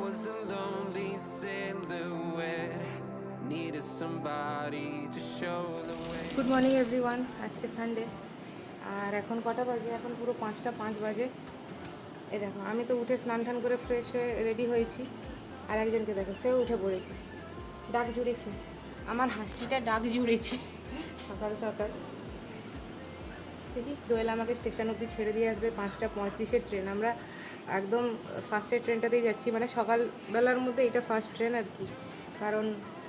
was a lonely silhouette, needed somebody to show the way. Good morning everyone. আজকে Sunday আর এখন কটা বাজে? এখন পুরো 5টা 5 বাজে। এই দেখো, আমি তো উঠে স্নান টান করে ফ্রেশ হয়ে রেডি হয়েছি, আর একজনকে দেখো সেও উঠে পড়েছে। ডাক জুড়েছে, আমার হাসকিটা ডাক জুড়েছে সকাল সকাল। দেখি দোয়েল আমাকে স্টেশন অবধি ছেড়ে দিয়ে আসবে, 5টা 35-এর ট্রেন। আমরা একদম ফার্স্টের ট্রেনটাতেই যাচ্ছি, মানে সকালবেলার মধ্যে এটা ফার্স্ট ট্রেন আর কি, কারণ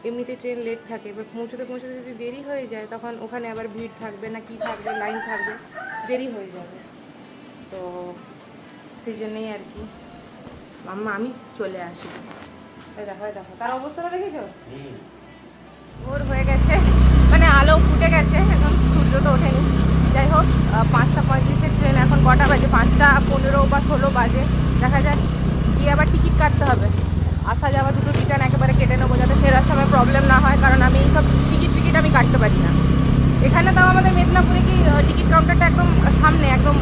এমনিতে ট্রেন লেট থাকে। এবার পৌঁছতে পৌঁছতে যদি দেরি হয়ে যায় তখন ওখানে আবার ভিড় থাকবে না কি থাকবে, লাইন থাকবে, দেরি হয়ে যাবে। তো সেই জন্যই আর কি মাম্মা আমি চলে আসি। দেখো দেখো তার অবস্থাটা দেখেছো? ভোর হয়ে গেছে, মানে আলো ফুটে গেছে, এখন সূর্য তো ওঠেনি। যাই হোক, 5টা 35-এর ট্রেন। এখন কটা বাজে? 5টা 15 বা 16 বাজে। দেখা যাক, গিয়ে আবার টিকিট কাটতে হবে। আসা যাওয়া দুটো রিটার্ন একেবারে কেটে নেবো, যাতে ফেরার সময় প্রবলেম না হয়, কারণ আমি এইসব টিকিট আমি কাটতে পারি না। এখানে তাও আমাদের মেদিনীপুরে কি টিকিট কাউন্টারটা একদম সামনে, একদম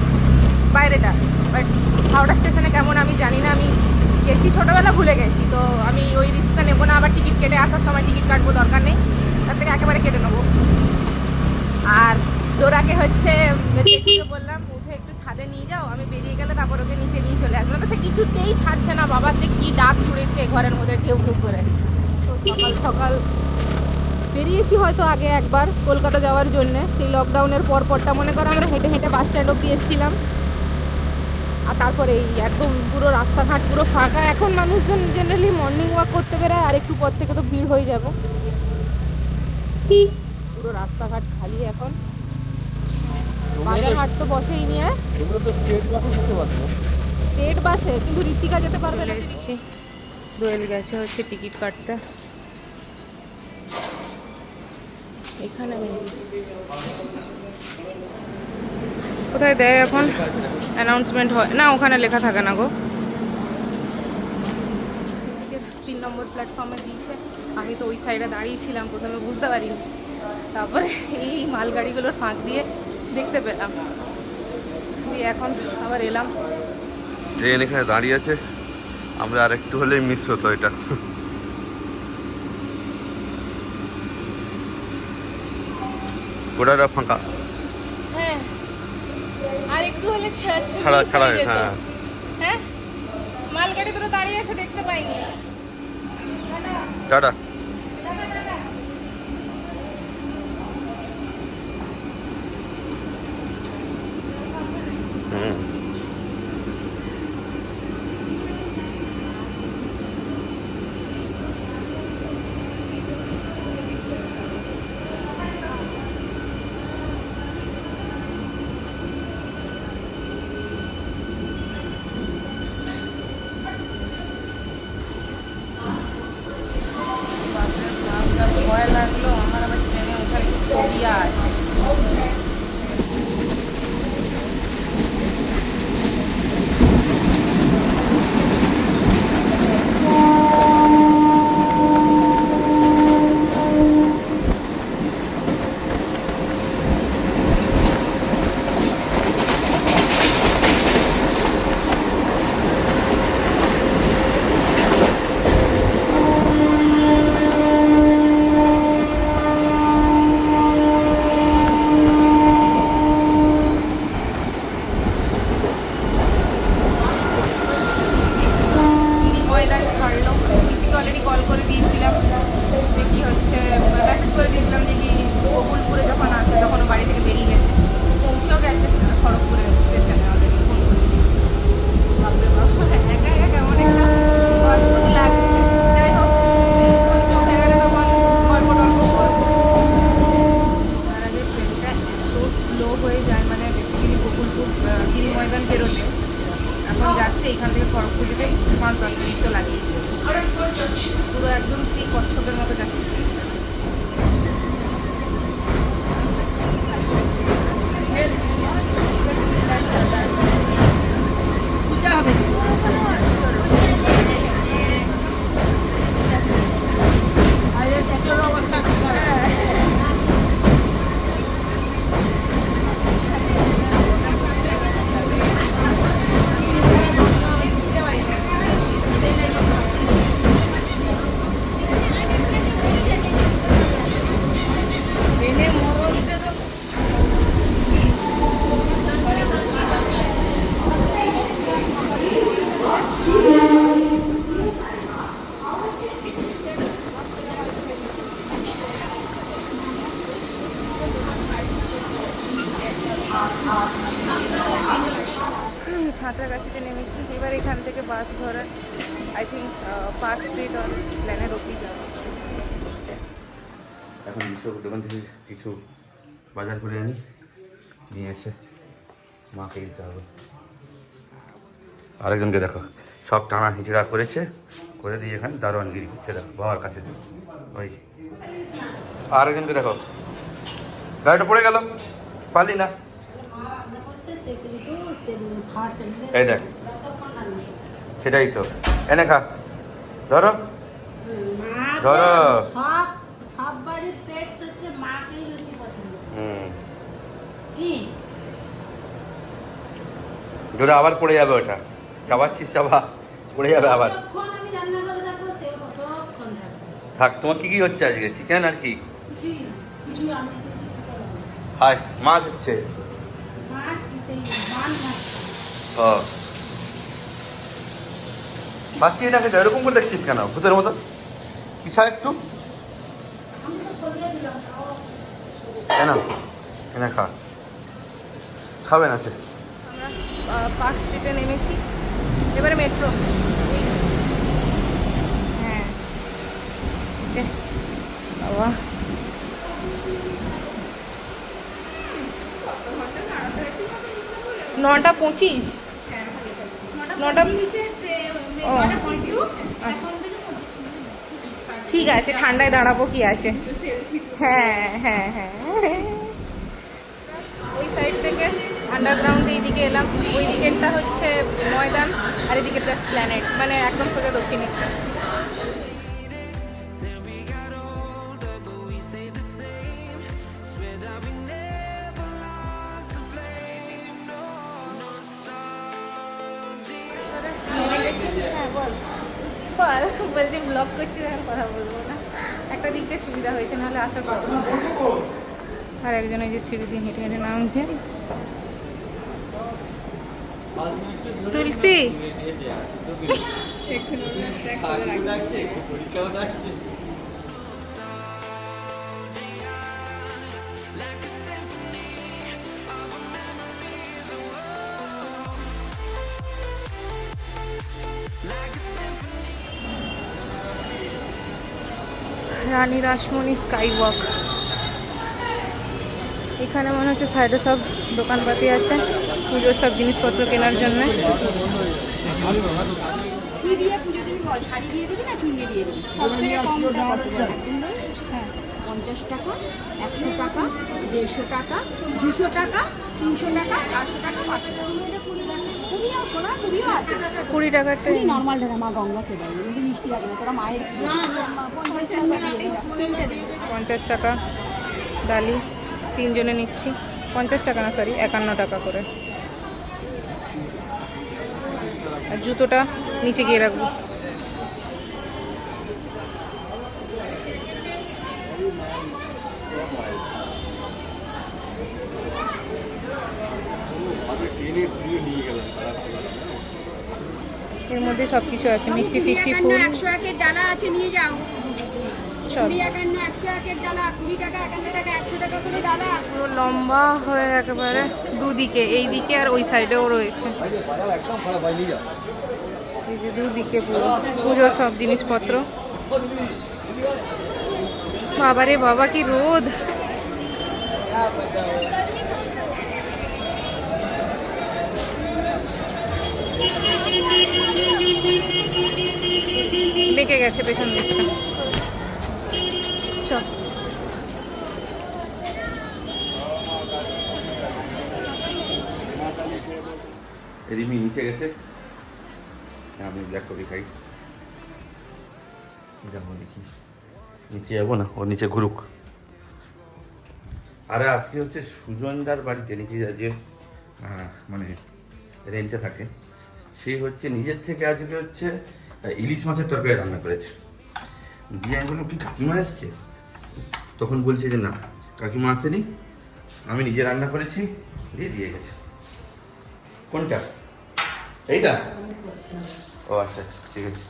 বাইরেটা। বাট হাওড়া স্টেশনে কেমন আমি জানি না, আমি গেছি ছোটোবেলা, ভুলে গেছি। তো আমি ওই রিস্কটা নেবো না, আবার টিকিট কেটে আসার সময় টিকিট কাটবো, দরকার নেই। তার থেকে একেবারে কেটে নেবো। আর ডোরাকে হচ্ছে মেট্রিকে বললাম উঠে একটু ছাদে নিয়ে যাও, আমি বেরিয়ে গেলে তারপর ওকে নিচে নিয়ে চলে আসবো। তো সে কিছুতেই ছাড়ছে না, বাবার যে কী ডাক ছুড়েছে ঘরের মধ্যে ঘেউ ঘেউ করে। তো সকাল সকাল বেরিয়েছি হয়তো আগে একবার কলকাতা যাওয়ার জন্যে, সেই লকডাউনের পরটা মনে করো আমরা হেঁটে হেঁটে বাস স্ট্যান্ড অব্দি এসেছিলাম। আর তারপরে এই একদম পুরো রাস্তাঘাট পুরো ফাঁকা। এখন মানুষজন জেনারেলি মর্নিং ওয়াক করতে বেরোয়, আর একটু পর থেকে তো ভিড় হয়ে যাবে। পুরো রাস্তাঘাট খালি এখন, বাজার হাট তো বসেই নিয়ে। স্টেট বাসে কিন্তু ঋতিকা যেতে পারবে না। এসেছি, দোয়েল গেছে হচ্ছে টিকিট কাটতে। এখানে কোথায় দেয় এখন? অ্যানাউন্সমেন্ট হয় না, ওখানে লেখা থাকে না গো। 3 নম্বর প্ল্যাটফর্মে দিয়েছে। আমি তো ওই সাইডে দাঁড়িয়েছিলাম, প্রথমে বুঝতে পারিনি, তারপরে এই মালগাড়িগুলোর ফাঁক দিয়ে দেখতে পেলাম, দিয়ে এখন আবার এলাম। ট্রেন এখানে দাঁড়িয়ে আছে, আমরা আর একটু হলেই মিস হতো এটা। গোটাটা ফাঁকা। হ্যাঁ, আর একটু হলে ছাড়া ছাড়া হ্যাঁ। হ্যাঁ, মালগাড়ি দুটো দাঁড়িয়ে আছে, দেখতে পাইনি। টাটা। হুম, ভয় লাগলো আমার, আবার ট্রেনে ওঠার একটু ফোবিয়া আছে। ময়দান ছাড়লো, মিচিকে অলরেডি কল করে দিয়েছিলাম যে কি হচ্ছে, মেসেজ করে দিয়েছিলাম যে কি গোকুলপুরে যখন আসে তখন ও বাড়ি থেকে বেরিয়ে গেছে, পৌঁছেও গেছে খড়গপুরে স্টেশনে, অলরেডি ফোন করছি। বাপরে বাপ, একা একা কেমন একটা অদ্ভুত লাগছে। যাই হোক, নিচে উঠে গেলে তখন গল্প টল্প করবো। তার আগে ট্রেনটা এত স্লো হয়ে যায়, মানে বেসিক্যালি গোকুলপুর গিরি ময়দান বেরোতে এখন যাচ্ছে, এখান থেকে খড়গপুর যেতে 5-10 মিনিট তো লাগেই। পুরো একদম সেই কচ্ছপের মতো যাচ্ছে। পূজা হবে অবস্থা। সাঁতরাগাছিতে নেমেছি। এবার এখান থেকে বাস ধরে আই থিঙ্ক পার্ক স্ট্রিট আর প্ল্যানের অফিস যাবো। এখন বিশ্বর দোকান থেকে কিছু বাজার করে আনি, নিয়ে এসে মাকে দিতে হবে। আরেকজনকে দেখো সব টানা হিচড়া করেছে, করে দিয়ে এখানে দারোয়ানগিরি করছে, দেখো বাবার কাছে। ওই আরেকজনকে দেখো গাড়িটা পড়ে গেল, পালি না। এই দেখ, সেটাই তো, এনে খা, ধরো ধরো। সব বাড়ির পেট হচ্ছে মাকেই বেশি পছন্দ। ধরে আবার পড়ে যাবে, ওটা চাবাচ্ছিস, চাবা পড়ে যাবে আবার। যতক্ষণ আমি রান্না করে থাকবো সে কতক্ষণ থাকবে। থাক, তোমার কি কি হচ্ছে আজকে? চিকেন আর কি? কিছুই আমি সে কিছু করবো না। হায়, মাছ হচ্ছে। মাছ কি সেই মান মাছ। ও বাঁচিয়ে না খেতে এরকম করে দেখছিস কেন ভূতের মতো? পিছা একটু আমি তো সরিয়ে দিলাম। কেন, এনে খা, খাবে না সে। আমরা পার্ক স্ট্রিটে নেমেছি, এবারে মেট্রো। হ্যাঁ যে বাবা, 9:25। 9:20। ও আচ্ছা, ঠিক আছে, ঠান্ডায় দাঁড়াবো কি আছে। হ্যাঁ হ্যাঁ হ্যাঁ, ওই সাইড থেকে আন্ডারগ্রাউন্ডে এইদিকে এলাম। ওই দিকেরটা হচ্ছে ময়দান আর এদিকেরটা প্ল্যানেট, মানে একদম সোজা দক্ষিণেশ্বর। হ্যাঁ বল বল, বলছি ব্লগ করছি, এখন কথা বলবো না। একটা দিক দিয়ে সুবিধা হয়েছে, নাহলে আসার প্রবলেম। আর একজন এই যে সিঁড়ি দিয়ে হেঁটে হেঁটে নামছে। তুলসী রানী রাসমণি স্কাই ওয়াক। এখানে মনে হচ্ছে সাইডে সব দোকানপাতি আছে পুজোর সব জিনিসপত্র কেনার জন্য। কি দিয়ে পুজো দিবি বল? শাড়ি দিয়ে দিবি না চুন্নি দিয়ে দিবি? সবথেকে কম টাকা একদম বেস্ট। হ্যাঁ, 50 টাকা, 100 টাকা, 150 টাকা, 200 টাকা, 300 টাকা, 400 টাকা, 500 টাকা। কুড়িও শোনা, কুড়িও আছে। 20 টাকারটা কুড়ি নর্মাল ঢাকা মা গঙ্গাকে দেয়, কিন্তু মিষ্টি লাগে না। তোরা মায়ের 50 টাকা ডালি, 3 জনে নিচ্ছি। 50 টাকা না, সরি 51 টাকা করে। আর জুতোটা নিচে গিয়ে রাখবো। এর মধ্যে সব কিছু আছে, মিষ্টি ফিষ্টি, ফুল। 100 একের ডালা আছে, নিয়ে যাও। সব 100 একের ডালা, 20 টাকা, 51 টাকা, 100 টাকা করে ডালা। পুরো লম্বা হয়ে একেবারে দুদিকে, এই দিকে আর ওই সাইডেও রয়েছে। এই যে দুদিকে পুরো পুজোর সব জিনিসপত্র। বাবারে বাবা, কি রোদ! বেঁকে গেছে পেছন দিকটা। চল রিমি নিচে গেছে, আমি ব্ল্যাক কফি খাই। যাবো দেখি, নিচে যাবো না, ও নিচে ঘুরুক। আরে আজকে হচ্ছে সুজনদার বাড়িতে, নিচে যে মানে রেন্টে থাকে, সে হচ্ছে নিজের থেকে আজকে হচ্ছে ইলিশ মাছের তরকারি রান্না করেছে। দিয়ে আমি বললাম, কি কাকিমা এসছে? তখন বলছে যে না, কাকিমা আসেনি, আমি নিজে রান্না করেছি, দিয়ে গেছে। কোনটা? এইটা? ও আচ্ছা আচ্ছা, ঠিক আছে,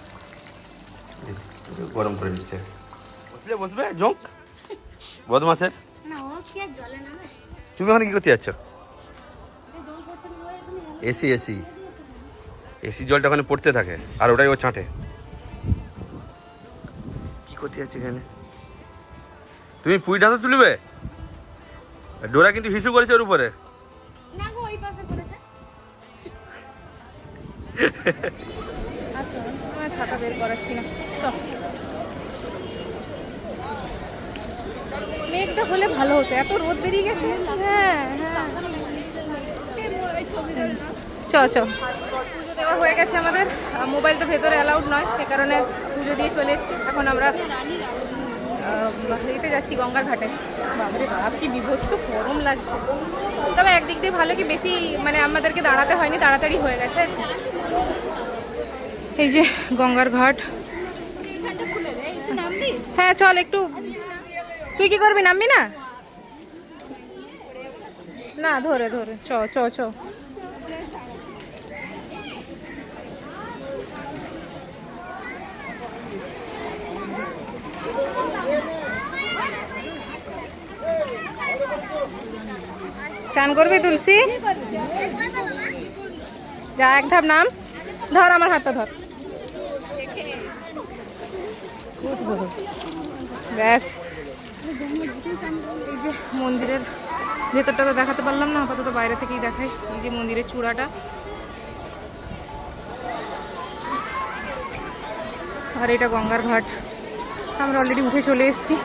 গরম করে দিচ্ছে। বসলে বসবে জোঁক বদমাসের। না, ও কি আর জলে নামে? তুমি ওখানে কি করতে যাচ্ছ? এসি এসি এসি জলটা ওখানে পড়তে থাকে আর ওটাই ও চাটে। কি করতে যাচ্ছে এখানে? তুমি পুঁই ডাঁটা তুলবে? ডোরা কিন্তু হিসু করেছে ওর উপরে। না গো, ওই পাশে করেছে। আচ্ছা, ছাতা বের করাচ্ছি না, সব মেঘটা হলে ভালো হতো, এত রোদ বেরিয়ে গেছে। হ্যাঁ হ্যাঁ, চ চ। পুজো দেওয়া হয়ে গেছে আমাদের, মোবাইল তো ভেতরে অ্যালাউড নয়, সে কারণে পুজো দিয়ে চলে এসেছি। এখন আমরা এতে যাচ্ছি গঙ্গার ঘাটে। বাপরে বাপ, কি বিভৎস গরম লাগছে। তবে একদিক দিয়ে ভালো কি বেশি মানে আমাদেরকে দাঁড়াতে হয়নি, তাড়াতাড়ি হয়ে গেছে। এই যে গঙ্গার ঘাট। হ্যাঁ চল একটু। তুই কি করবি, নামবি না? না ধরে ধরে চ চ চ। চান করবি তুলসী? যা, এক ধাপ নাম, ধর আমার হাতটা ধর। ব্যাস। এই যে মন্দিরের ভেতরটা তো দেখাতে পারলাম না, আপাতত বাইরে থেকেই দেখাই। এই যে মন্দিরের চূড়াটা, আর এটা গঙ্গার ঘাট। আমরা অলরেডি উঠে চলে এসেছি।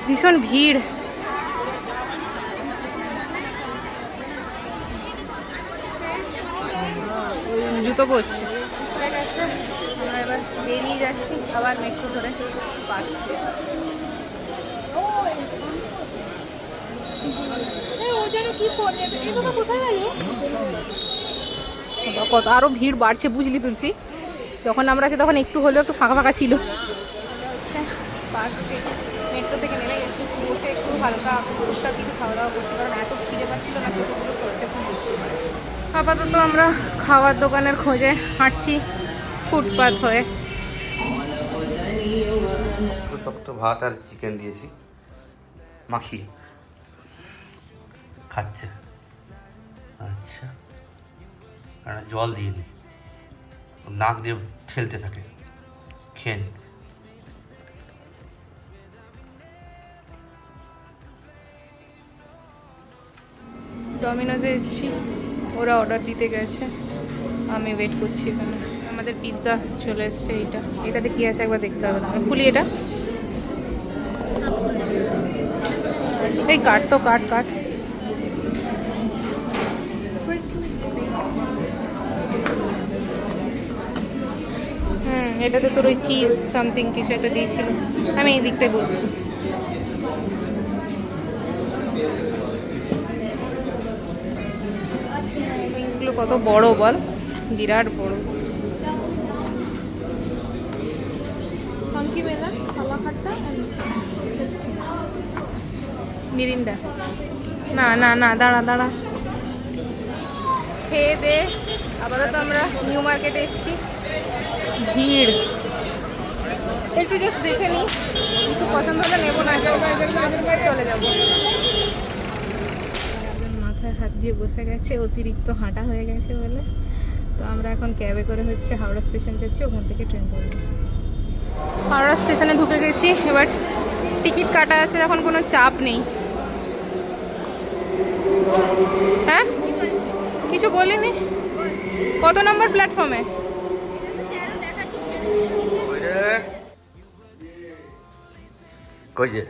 ভীষণ ভিড়। জুতো পড়ছে। আমরা এবার বেরিয়ে যাচ্ছি আবার মেট্রো ধরে বাস। কত আরো ভিড় বাড়ছে, বুঝলি তুলসী? যখন আমরা আছি তখন একটু হলেও একটু ফাঁকা ফাঁকা ছিল। মেট্রো থেকে নেমে গেছি, বসে একটু হালকা টুকটাক কিছু খাওয়া দাওয়া করতে, কারণ এত খিদে পাচ্ছিল না, ছোটোগুলো করছে খুব। আপাতত আমরা খাওয়ার দোকানের খোঁজে হাঁটছি ফুটপাথ হয়ে। শক্ত ভাত আর চিকেন দিয়েছি মাখিয়ে খাচ্ছে। আচ্ছা, আর জল দিয়ে নি, নাক দিয়ে ঠেলতে থাকে। খেয়ে নি। ডমিনোজে এসেছি, ওরা অর্ডার দিতে গেছে, আমি ওয়েট করছি এখানে। আমাদের পিৎজা চলে এসছে। এটাতে কি আছে একবার দেখতে হবে। খুলি এটা। এই কাট তো, কাট কাট। এটাতে তোর ওই চিজ সামথিং কিছু একটা দিয়েছিল। আমি এই দিকটায় বসছি। উইংসগুলো কত বড় বল, বিরাট বড়। মিরিন্ডা। না না না, দাঁড়া দাঁড়া। খেয়ে দে। আপাতত আমরা নিউ মার্কেটে এসেছি। ভিড়, একটু জাস্ট দেখে নিই, কিছু পছন্দ হলে নেবো, না চলে যাবো। মাথায় হাত দিয়ে বসে গেছে, অতিরিক্ত হাঁটা হয়ে গেছে বলে। তো আমরা এখন ক্যাবে করে হচ্ছে হাওড়া স্টেশন যাচ্ছি, ওখান থেকে ট্রেন করবো। হাওড়া স্টেশনে ঢুকে গেছি। এবার টিকিট কাটা আছে, এখন কোনো চাপ নেই। হ্যাঁ কিছু বলিনি। কত নম্বর প্ল্যাটফর্মে? কই যে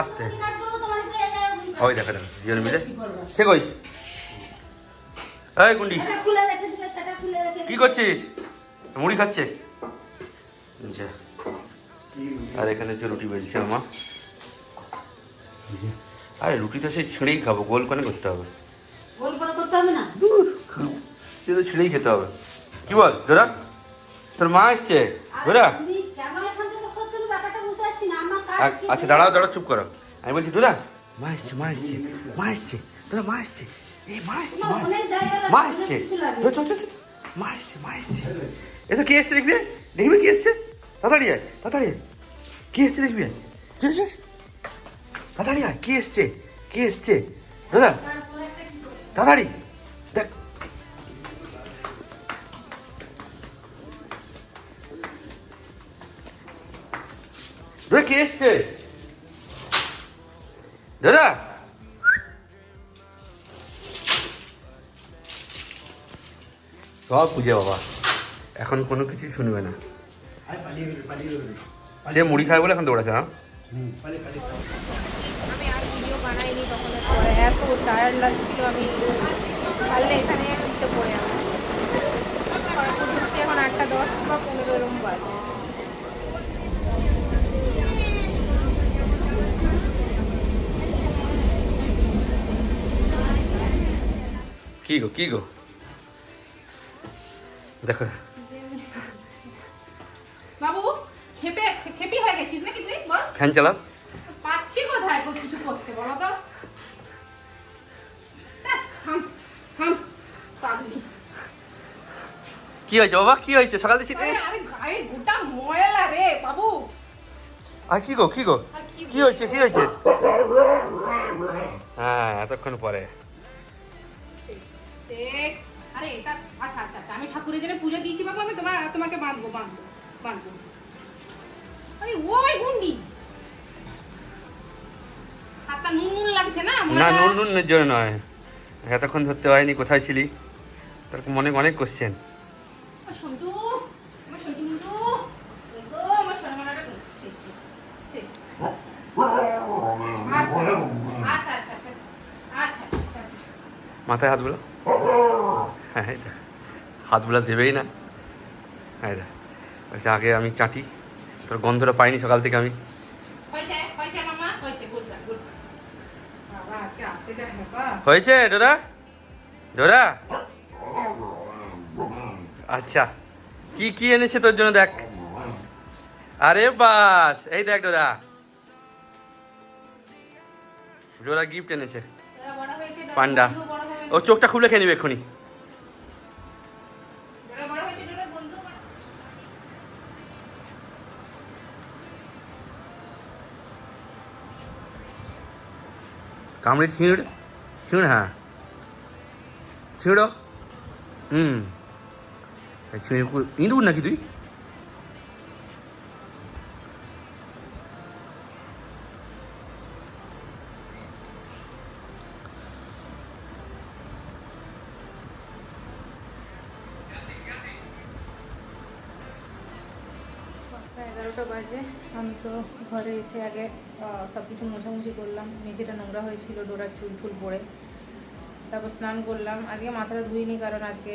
আসতে ওই দেখা দেখা দুজন মিলে সে কই। এই গুন্ডি কি করছিস? মুড়ি খাচ্ছে। আর এখানে যে রুটি বেলছে আমা। আরে রুটি তো সেই ছিঁড়েই খাবো, গোল করে করতে হবে। গোল করে করতে হবে না, সে তো ছিঁড়েই খেতে হবে। কি বল ধরা, তোর মা এসছে ধরা। তুমি কেন এখান থেকে সরছো ব্যাপারটা বুঝতে পারছি না। আমার কাজ আচ্ছা দাঁড়াও দাঁড়াও, চুপ করো। আমি বলছি ধরা, মা এসছে মা এসছে মা এসছে, ধরা মা এসছে, এই মা এসছে মা মা এসছে, মা এসছে মা এসছে। এ তো কে এসছে দেখবি, দেখবি কি এসছে। তাড়াতাড়ি আয় তাড়াতাড়ি আয়, কে এসছে দেখবি, তাড়াতাড়ি আয়, কে এসছে কে এসছে ধরা, তাড়াতাড়ি দেখ। ডোরা কে এসছে? ডোরা সব খুঁজে বাবা, এখন কোনো কিছু শুনবে না। যে মুড়ি খায় বলে এখন দৌড়াচ্ছে না। আমি আর ভিডিও বানাইনি তখন, পরে এত টায়ার্ড লাগছিল, আমি পারলে এখানে আমি উঠে পড়ে আমি এখন 8:10 বা 15 এরকম বাজে। কি গো কি গো দেখো বাবু খেপি হয়ে গেছিস নাকি তুই? বল ফ্যান চালাও। পাচ্ছি কোথায় কিছু করতে, বলো তো। পাগলি কি হয়েছে বাবা, কি হয়েছে সকাল থেকে? আরে গায়ে গোটা ময়লা রে বাবু। আর কি গো কি গো আর কি হয়েছে কি হয়েছে? হ্যাঁ এতক্ষণ পরে। আরে এটা আচ্ছা আচ্ছা আচ্ছা, আমি ঠাকুরের জন্য পুজো দিয়েছি বাবা, আমি তোমাকে বাঁধবো। আরে ওই গুন্ডি হাতটা নুন লাগছে না? না নুনের জন্য নয়, এতক্ষণ ধরতে হয়নি, কোথায় ছিলি তার মনে অনেক কোশ্চেন। সন্টু আমার সন্টু মুন্টু দেখো আমার সোনামালাটা করছে। আচ্ছা আচ্ছা আচ্ছা আচ্ছা আচ্ছা আচ্ছা। মাথায় হাত বুলা। হ্যাঁ দেখ হাত বুলা দেবেই না। হ্যাঁ দেখ আচ্ছা, আগে আমি চাটি, তোর গন্ধটা পাইনি সকাল থেকে আমি। হয়েছে মামা হয়েছে, গুড গুড। বাবা আজকে আসতে যা হ্যাপা। হয়েছে ডোরা ডোরা? আচ্ছা কি কি এনেছে তোর জন্য দেখ। আরে বাস এই দেখ ডোরা, ডোরা গিফট এনেছে তোরা বড় হয়েছে, পান্ডা। বড় হবে। ও চোখটা খুলে খেয়ে নিবে এক্ষুনি। তোরা বড় হয়েছে, তোরা বন্ধু বড়। কামড়ে ছিঁড় ছিঁড়, হ্যাঁ ছিঁড়ো। ছিঁড়ে ইঁদুর নাকি তুই? প্রায় 11টা বাজে। আমি তো ঘরে এসে আগে সব কিছু মোছামুছি করলাম, মেঝেটা নোংরা হয়েছিল ডোরার চুল টুল পড়ে। তারপর স্নান করলাম। আজকে মাথাটা ধুইনি, কারণ আজকে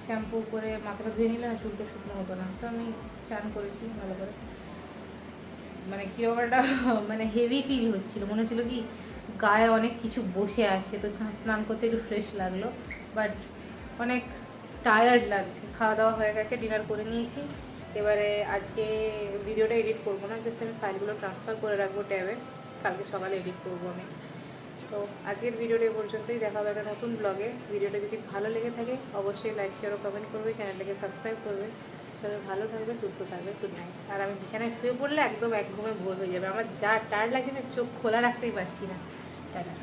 শ্যাম্পু করে মাথাটা ধুয়ে নিলে না চুলটা শুকনো হতো না, তো আমি চান করেছি ভালো করে। মানে কীরকম একটা মানে হেভি ফিল হচ্ছিলো, মনে হচ্ছিলো কি গায়ে অনেক কিছু বসে আছে, তো স্নান করতে একটু ফ্রেশ লাগলো, বাট অনেক টায়ার্ড লাগছে। খাওয়া দাওয়া হয়ে গেছে, ডিনার করে নিয়েছি। এবারে আজকে ভিডিওটা এডিট করবো না, জাস্ট আমি ফাইলগুলো ট্রান্সফার করে রাখবো ট্যাবে, কালকে সকালে এডিট করবো আমি। তো আজকের ভিডিওটা এই পর্যন্তই, দেখা হবে একটা নতুন ব্লগে। ভিডিওটা যদি ভালো লেগে থাকে অবশ্যই লাইক শেয়ার ও কমেন্ট করবে, চ্যানেলটাকে সাবস্ক্রাইব করবে। সবাই ভালো থাকবে, সুস্থ থাকবে, গুড নাইট। আর আমি বিছানায় শুয়ে পড়লে একদম এক ঘুমে ভোর হয়ে যাবে, আমার যা টায়ার্ড লাগছে না, চোখ খোলা রাখতেই পারছি না। টাটা।